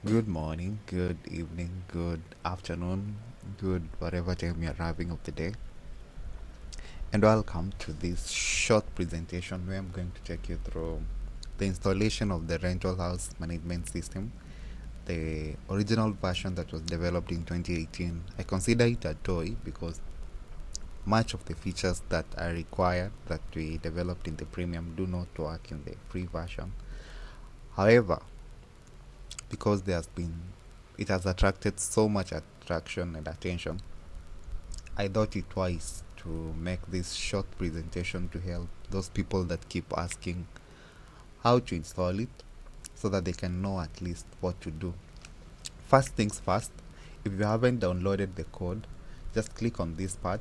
Good morning, good evening, good afternoon, good whatever time you're having of the day, and welcome to this short presentation where I'm going to take you through the installation of the rental house management system, the original version that was developed in 2018. I consider it a toy because much of the features that are required that we developed in the premium do not work in the free version. However, because it has attracted so much attraction and attention, I thought it wise to make this short presentation to help those people that keep asking how to install it so that they can know at least what to do. First things first, if you haven't downloaded the code, just click on this part,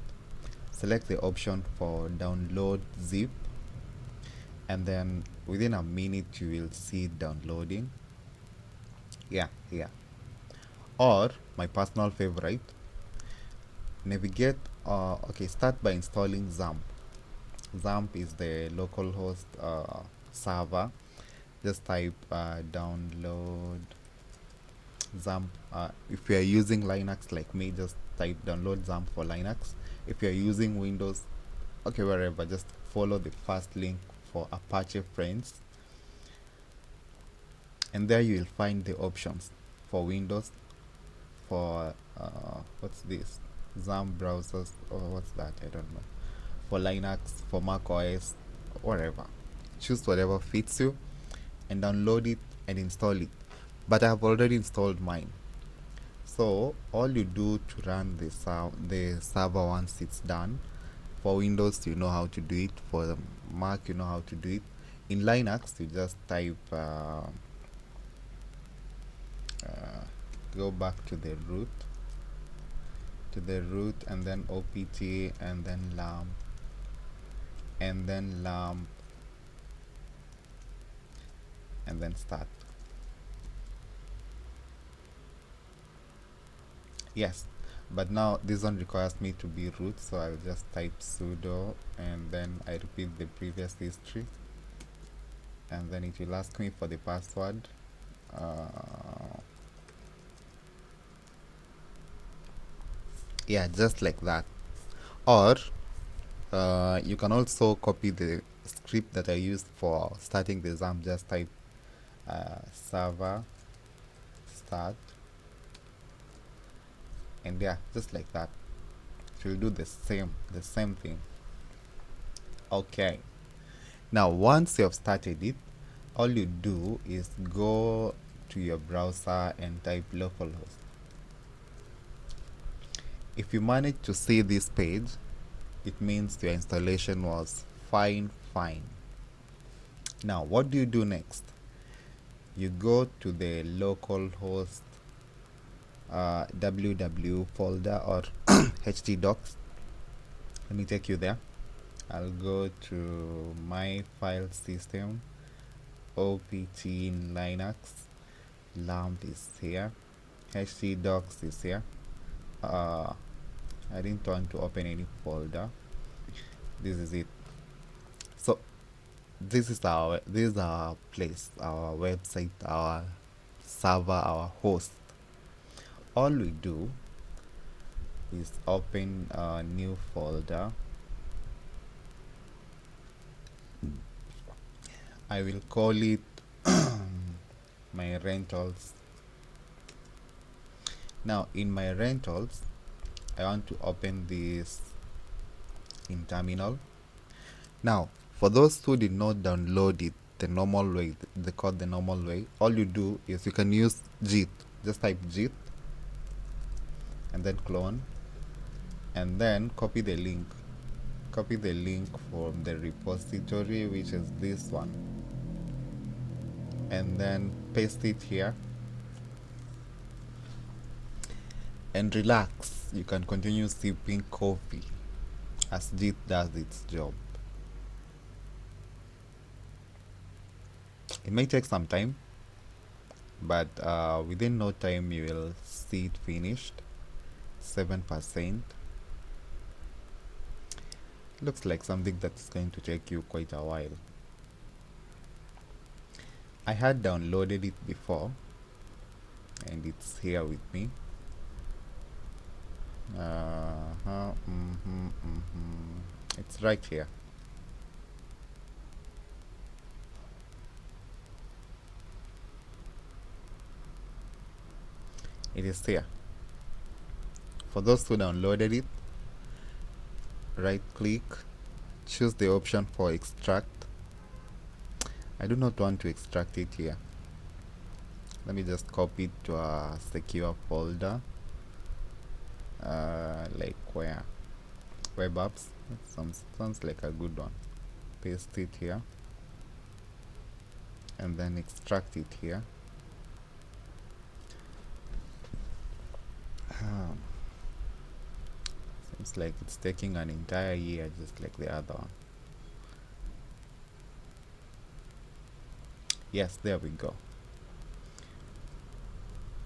select the option for download zip, and then within a minute you will see it downloading. Yeah. Or my personal favorite, navigate start by installing XAMPP. XAMPP is the local host server. Just type download XAMPP. If you are using Linux like me, just type download XAMPP for Linux. If you are using Windows, okay, wherever, just follow the first link for Apache Friends, and there you will find the options for Windows, for what's this, XAMPP browsers, or what's that, I don't know, for Linux, for Mac OS, whatever. Choose whatever fits you and download it and install it. But I have already installed mine. So all you do to run the server once it's done, for Windows you know how to do it, for the Mac you know how to do it. In Linux you just type go back to the root and then opt and then lamp and then lamp and then start. Yes, but now this one requires me to be root, so I'll just type sudo and then I repeat the previous history, and then it will ask me for the password. Yeah, just like that. Or you can also copy the script that I used for starting the exam. Just type server start, and yeah, just like that. It will do the same thing. Okay. Now, once you have started it, all you do is go to your browser and type localhost. If you manage to see this page, it means your installation was fine. Now, what do you do next? You go to the localhost www folder or htdocs. Let me take you there. I'll go to my file system, opt in Linux, lamp is here, htdocs is here. I didn't want to open any folder. This is it. So this is our place, our website, our server, our host. All we do is open a new folder. I will call it my rentals. Now in my rentals, I want to open this in terminal. Now for those who did not download it the normal way, the code the normal way, all you do is you can use git. Just type git and then clone, and then copy the link from the repository, which is this one, and then paste it here and relax. You can continue sipping coffee as git does its job. It may take some time, but within no time you will see it finished. 7%. Looks like something that's going to take you quite a while. I had downloaded it before, and it's here with me. It's right here. It is here. For those who downloaded it, right click, choose the option for extract. I do not want to extract it here. Let me just copy it to a secure folder, like where web apps. Sounds like a good one. Paste it here and then extract it here. Seems like it's taking an entire year, just like the other one. Yes, there we go.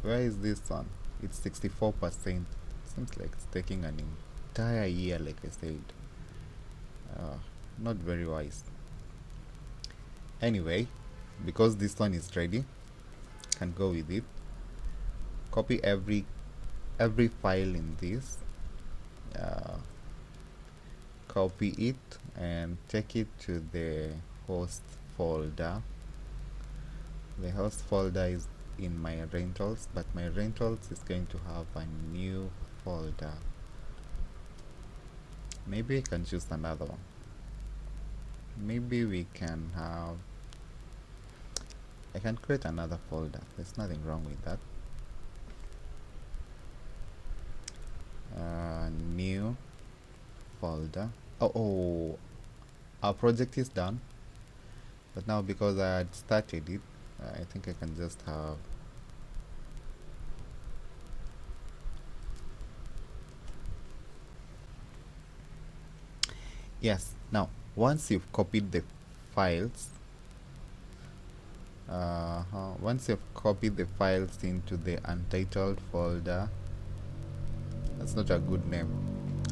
Where is this one? It's 64%. Seems like it's taking an entire year, like I said. Not very wise. Anyway, because this one is ready, can go with it. Copy every file in this. Copy it and take it to the host folder. The host folder is in my rentals, but my rentals is going to have a new folder. Maybe I can choose another one. Maybe we can have, I can create another folder. There's nothing wrong with that. New folder. Oh, our project is done, but now because I had started it, I think I can just have yes. Now once you've copied the files, into the untitled folder, that's not a good name.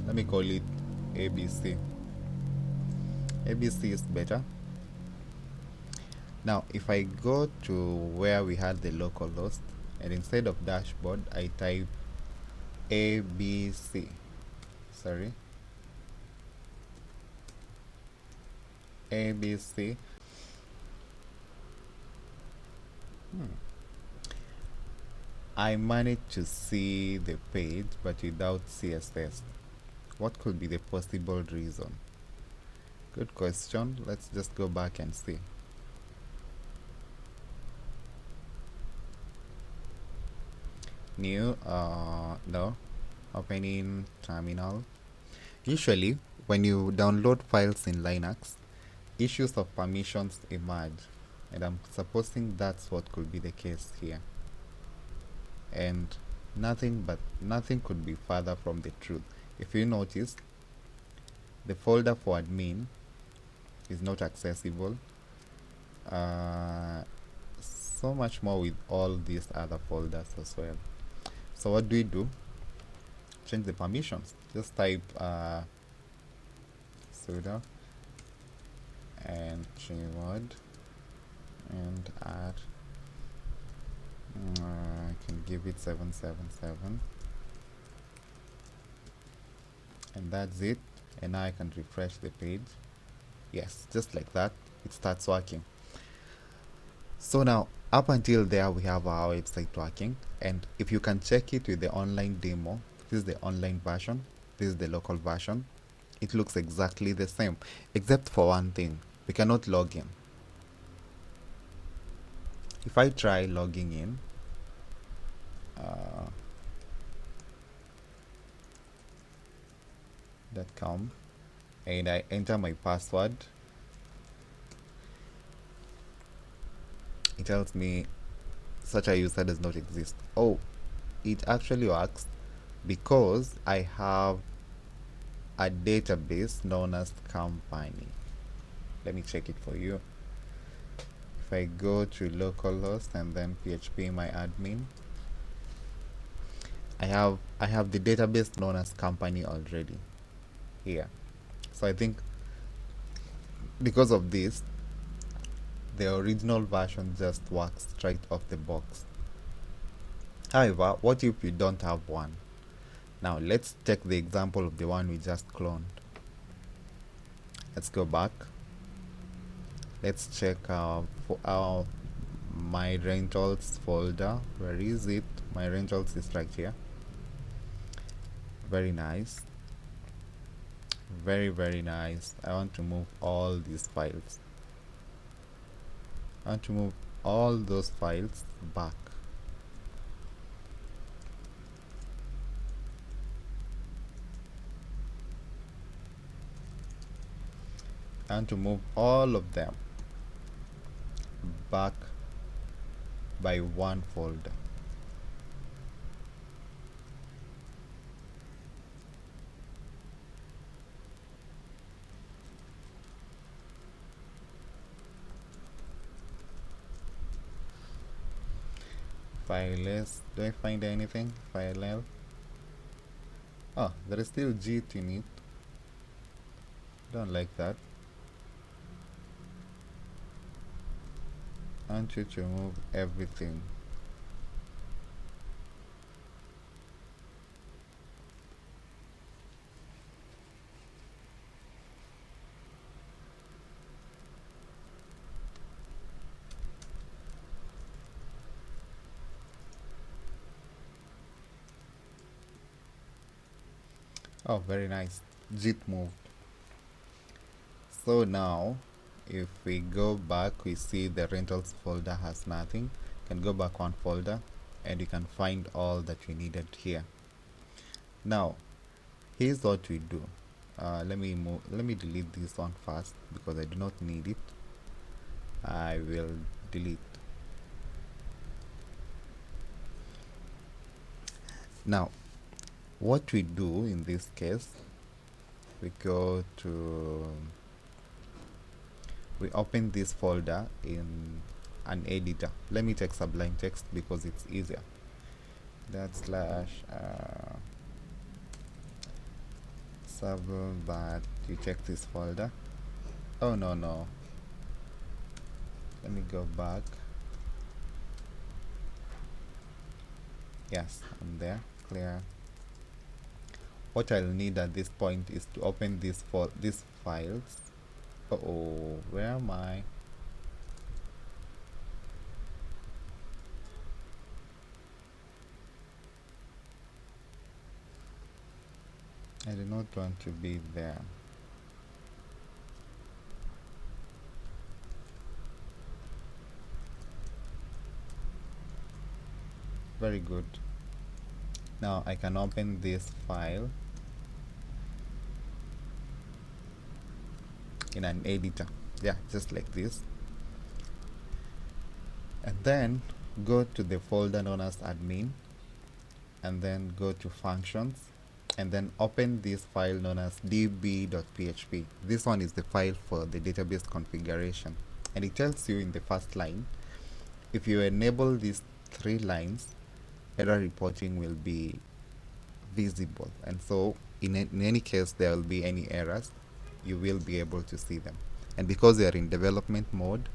Let me call it ABC. ABC is better. Now if I go to where we had the localhost, and instead of dashboard I type ABC, sorry, ABC. I managed to see the page but without CSS. What could be the possible reason? Good question. Let's just go back and see. New, no, opening terminal. Usually when you download files in Linux, issues of permissions emerge, and I'm supposing that's what could be the case here. And nothing could be further from the truth. If you notice, the folder for admin is not accessible. So much more with all these other folders as well. So what do? Change the permissions. Just type sudo and gmod and add. I can give it 777, and that's it. And now I can refresh the page. Yes, just like that, it starts working. So now up until there we have our website working, and if you can check it with the online demo, this is the online version, this is the local version. It looks exactly the same, except for one thing: we cannot log in. If I try logging in, .com, and I enter my password, it tells me such a user does not exist. Oh, it actually works because I have a database known as company. Let me check it for you. If I go to localhost and then php my admin, I have the database known as company already here. So I think because of this, the original version just works straight off the box. However, what if you don't have one? Now let's take the example of the one we just cloned. Let's go back. Let's check for our my rentals folder. Where is it? My rentals is right here. Very nice. Very nice. I want to move all these files. I want to move all those files back. I want to move all of them back by one folder. File S. Do I find anything? File L. Oh, there is still JIT in it. Don't like that. I want you to remove everything. Oh, very nice. JIT moved. So now, if we go back, we see the rentals folder has nothing. You can go back one folder and you can find all that we needed here. Now, here's what we do. Let me delete this one first because I do not need it. I will delete. Now, what we do in this case, we go to, we open this folder in an editor. Let me take Sublime Text because it's easier. That slash sub, but you check this folder. Oh no, let me go back. Yes, I'm there. Clear. What I'll need at this point is to open these files. Uh-oh, where am I? I do not want to be there. Very good. Now I can open this file in an editor. Yeah, just like this. And then go to the folder known as admin and then go to functions and then open this file known as db.php. This one is the file for the database configuration, and it tells you in the first line, if you enable these 3 lines, error reporting will be visible, and so in any case there will be any errors, you will be able to see them. And because they are in development mode,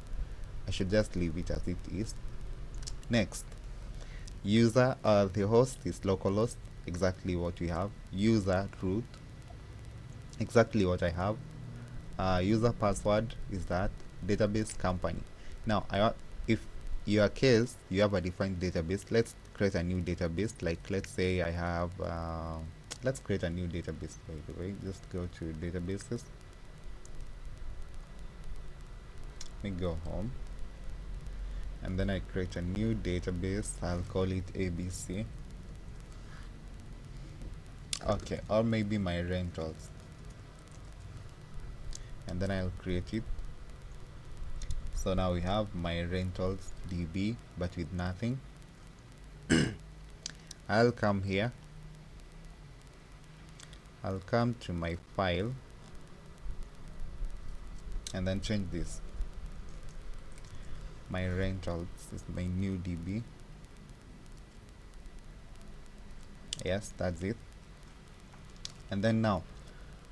I should just leave it as it is. Next, user, the host is localhost, exactly what we have. User root, exactly what I have. User password is that. Database company. Now if your case you have a different database, let's create a new database. Like let's say I have let's create a new database. By the way, just go to databases. Let me go home and then I create a new database. I'll call it ABC. Okay, or maybe my rentals, and then I'll create it. So now we have my rentals DB but with nothing. I'll come here, I'll come to my file and then change this. My rentals is my new DB. Yes, that's it. And then now,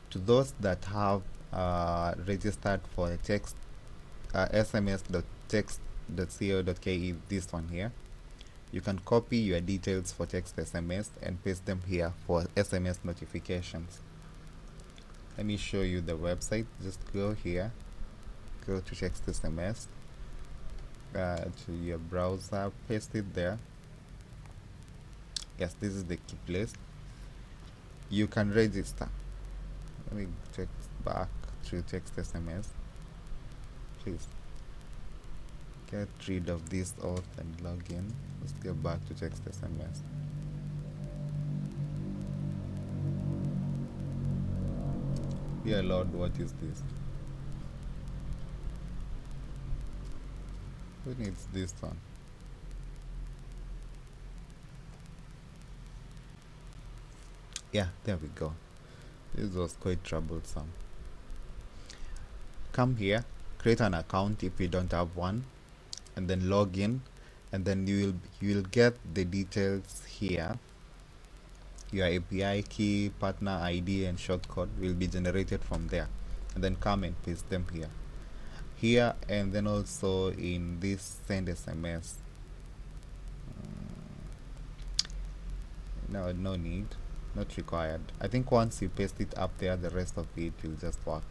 to those that have registered for the text sms.text.co.ke, this one here, You can copy your details for text SMS and paste them here for SMS notifications. Let me show you the website. Just go here, go to text SMS, to your browser, paste it there. Yes, this is the key place. You can register. Let me check back to text SMS. Please get rid of this auth and log in. Let's get back to text SMS. Dear Lord, what is this? Who needs this one? Yeah, there we go. This was quite troublesome. Come here, create an account if you don't have one, and then log in, and then you will get the details here. Your API key, partner ID, and shortcode will be generated from there, and then come and paste them here, and then also in this send SMS. No need, not required. I think once you paste it up there, the rest of it will just work.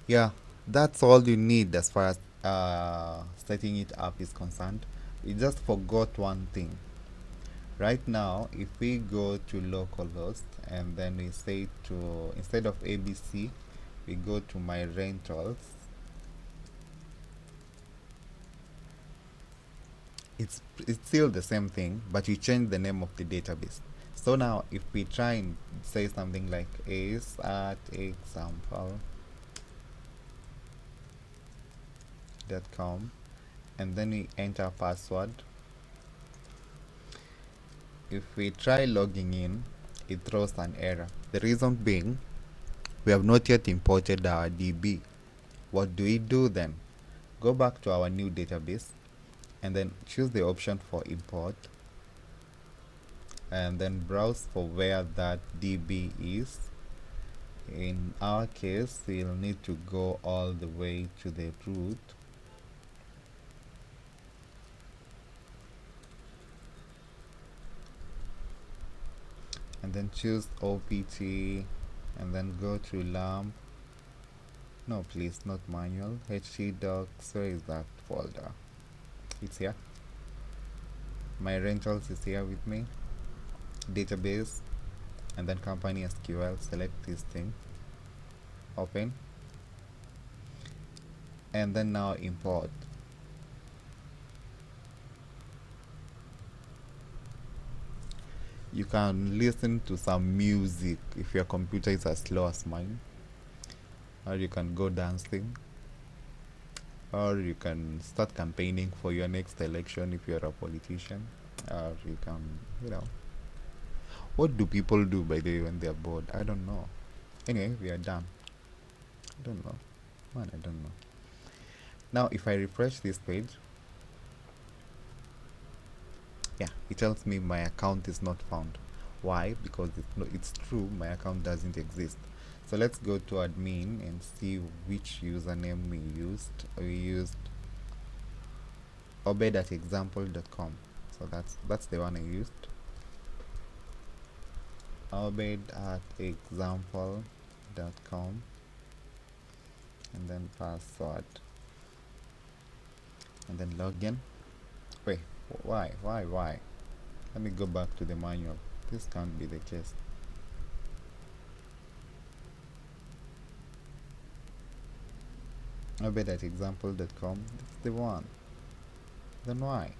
Yeah, that's all you need as far as setting it up is concerned. We just forgot one thing. Right now, if we go to localhost and then we say to, instead of ABC, we go to my rentals. It's still the same thing, but you change the name of the database. So now if we try and say something like is at example.com and then we enter password, if we try logging in, it throws an error. The reason being, we have not yet imported our DB. What do we do then? Go back to our new database and then choose the option for import, and then browse for where that DB is. In our case, we'll need to go all the way to the root, and then choose OPT, and then go to LAMP. No, please, not manual. htdocs. Where is that folder? It's here. My rentals is here with me. Database, and then company SQL. Select this thing, open, and then now import. You can listen to some music if your computer is as slow as mine, or you can go dancing, or you can start campaigning for your next election if you're a politician, or you can, what do people do by the way when they're bored? I don't know. Anyway, we are done. I don't know. Man, I don't know. Now if I refresh this page, yeah, it tells me my account is not found. Why? Because it's true, my account doesn't exist. So let's go to admin and see which username we used. We used obed@example.com. So that's the one I used. obed@example.com, and then password, and then login. Wait, why? Let me go back to the manual. This can't be the case. obed@example.com. That's the one. Then why?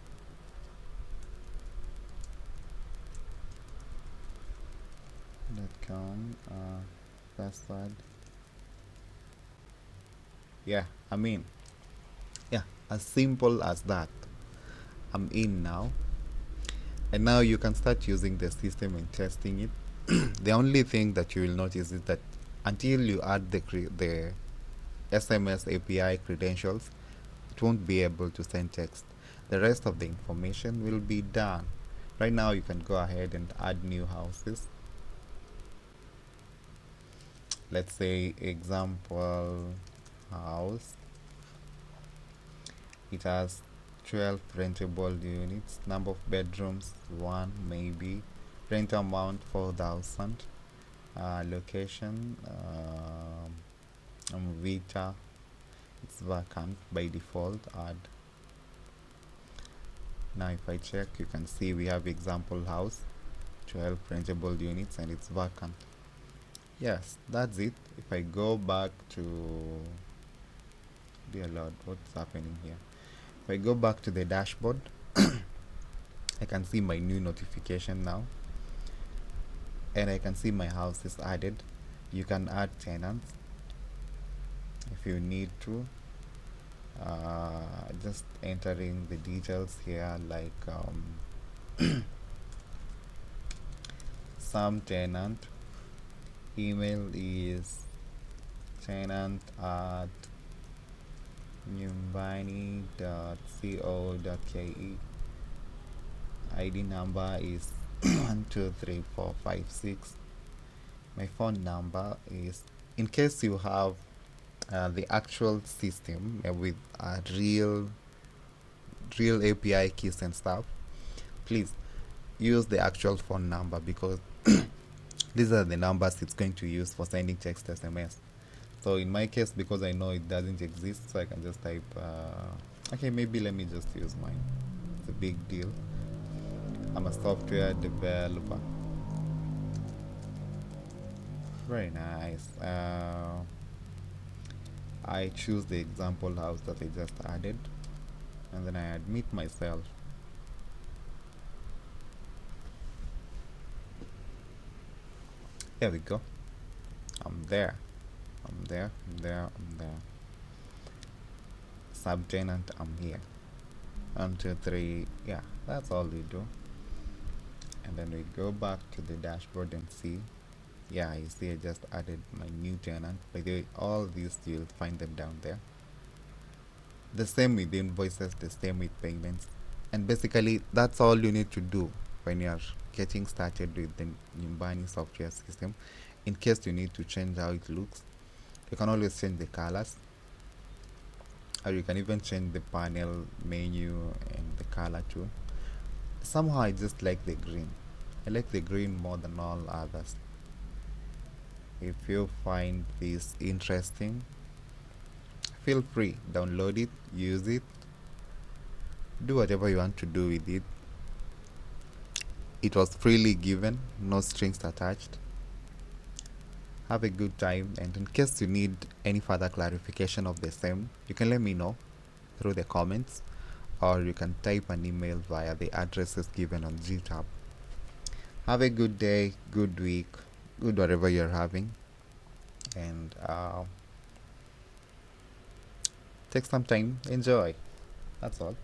.com, password. Yeah, yeah, as simple as that. I'm in now, and now you can start using the system and testing it. The only thing that you will notice is that until you add the SMS API credentials, it won't be able to send text. The rest of the information will be done. Right now you can go ahead and add new houses. Let's say example house, it has 12 rentable units. Number of bedrooms 1 maybe. Rent amount 4,000. Location Vita, it's vacant by default. Add. Now if I check, you can see we have example house, 12 rentable units, and it's vacant. Yes, that's it. If I go back to, dear Lord, what's happening here? If I go back to the dashboard, I can see my new notification now, and I can see my house is added. You can add tenants if you need to. Just entering the details here, like some tenant, email is tenant at nyumbani.co.ke, ID number is 123456. My phone number is, in case you have the actual system with real API keys and stuff, please use the actual phone number, because these are the numbers it's going to use for sending text SMS. So in my case, because I know it doesn't exist, so I can just type okay, maybe let me just use mine. It's a big deal. I'm a software developer. Very nice. I choose the example house that I just added, and then I admit myself. Here we go. I'm there. Subtenant, I'm here. 1, 2, 3. Yeah, that's all we do. And then we go back to the dashboard and see. Yeah, you see I just added my new tenant. By the way, all these you'll find them down there. The same with invoices, the same with payments. And basically that's all you need to do when you're getting started with the Nyumbani software system. In case you need to change how it looks, you can always change the colors, or you can even change the panel menu and the color too. Somehow I just like the green. I like the green more than all others. If you find this interesting, feel free, download it, use it, do whatever you want to do with it. It was freely given, no strings attached. Have a good time, and in case you need any further clarification of the same, you can let me know through the comments, or you can type an email via the addresses given on Github. Have a good day, good week, good whatever you're having, and take some time, enjoy. That's all.